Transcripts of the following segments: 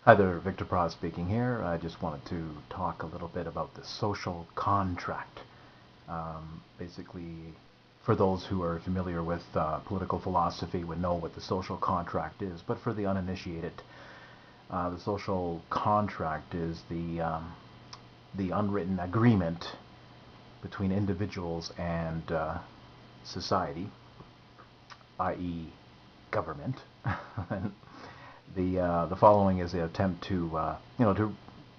Hi there, Victor Pross speaking here. I just wanted to talk a little bit about the social contract. Basically, for those who are familiar with political philosophy would know what the social contract is, but for the uninitiated, the social contract is the unwritten agreement between individuals and society, i.e., government. The following is the attempt to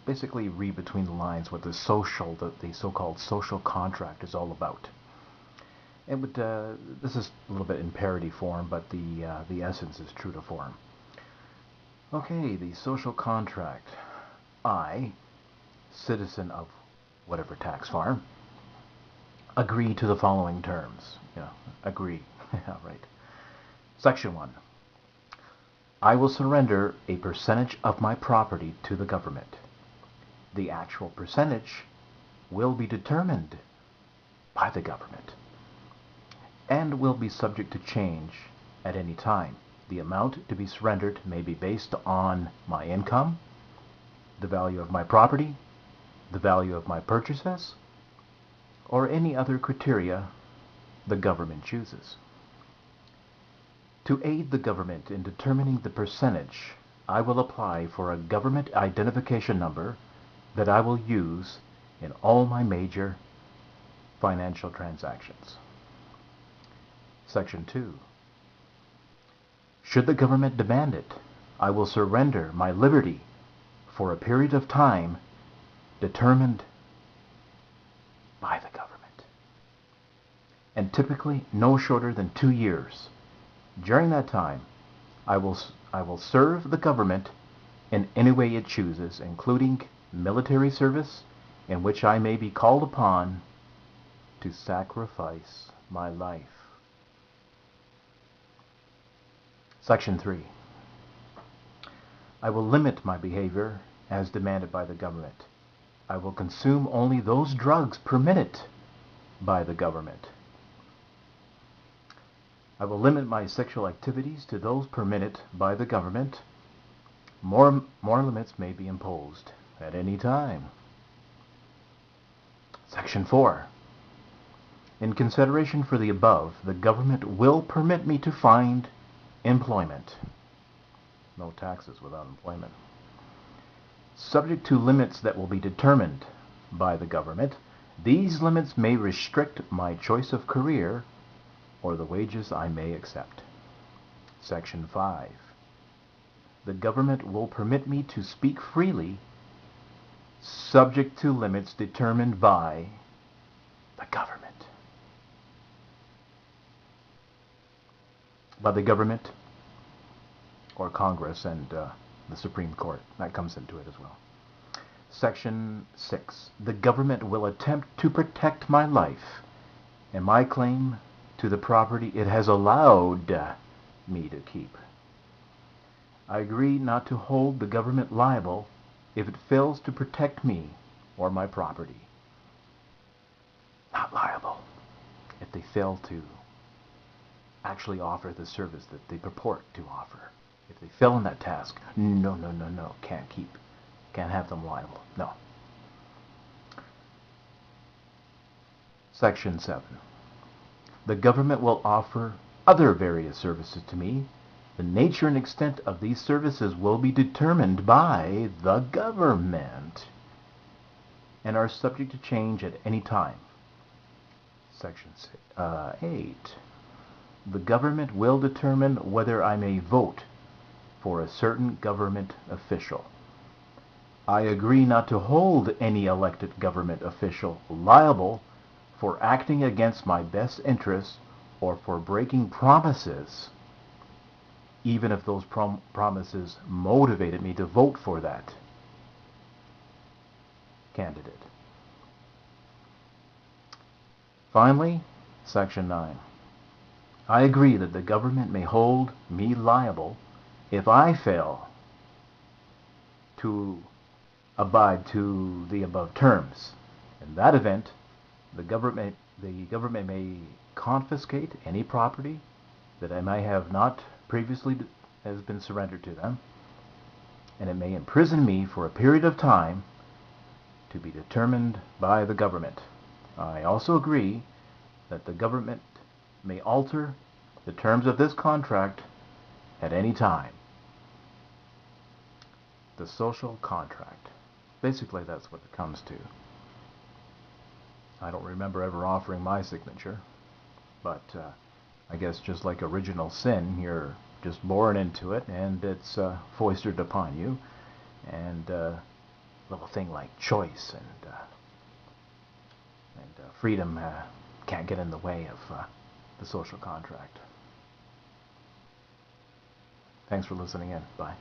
basically read between the lines what the so-called social contract is all about. This is a little bit in parody form, but the essence is true to form. Okay, the social contract. I, citizen of whatever tax farm, agree to the following terms. Agree. Yeah, right. Section 1. I will surrender a percentage of my property to the government. The actual percentage will be determined by the government and will be subject to change at any time. The amount to be surrendered may be based on my income, the value of my property, the value of my purchases, or any other criteria the government chooses. To aid the government in determining the percentage, I will apply for a government identification number that I will use in all my major financial transactions. Section 2. Should the government demand it, I will surrender my liberty for a period of time determined by the government, and typically no shorter than 2 years. During that time, I will serve the government in any way it chooses, including military service, in which I may be called upon to sacrifice my life. Section 3. I will limit my behavior as demanded by the government. I will consume only those drugs permitted by the government. I will limit my sexual activities to those permitted by the government. More limits may be imposed at any time. Section 4. In consideration for the above, the government will permit me to find employment. No taxes without employment. Subject to limits that will be determined by the government, these limits may restrict my choice of career or the wages I may accept. Section 5. The government will permit me to speak freely, subject to limits determined by the government. By the government or Congress and the Supreme Court. That comes into it as well. Section 6. The government will attempt to protect my life and my claim to the property it has allowed me to keep. I agree not to hold the government liable if it fails to protect me or my property. Not liable if they fail to actually offer the service that they purport to offer. If they fail in that task, no. Can't have them liable. No. Section 7. The government will offer other various services to me. The nature and extent of these services will be determined by the government and are subject to change at any time. Section 8. The government will determine whether I may vote for a certain government official. I agree not to hold any elected government official liable for acting against my best interests or for breaking promises, even if those promises motivated me to vote for that candidate. Finally, Section 9. I agree that the government may hold me liable if I fail to abide to the above terms. In that event, the government may confiscate any property that I may have not previously has been surrendered to them, and it may imprison me for a period of time to be determined by the government. I also agree that the government may alter the terms of this contract at any time. The social contract. Basically, that's what it comes to. I don't remember ever offering my signature, but I guess just like original sin, you're just born into it, and it's foisted upon you. And little thing like choice and freedom can't get in the way of the social contract. Thanks for listening in. Bye.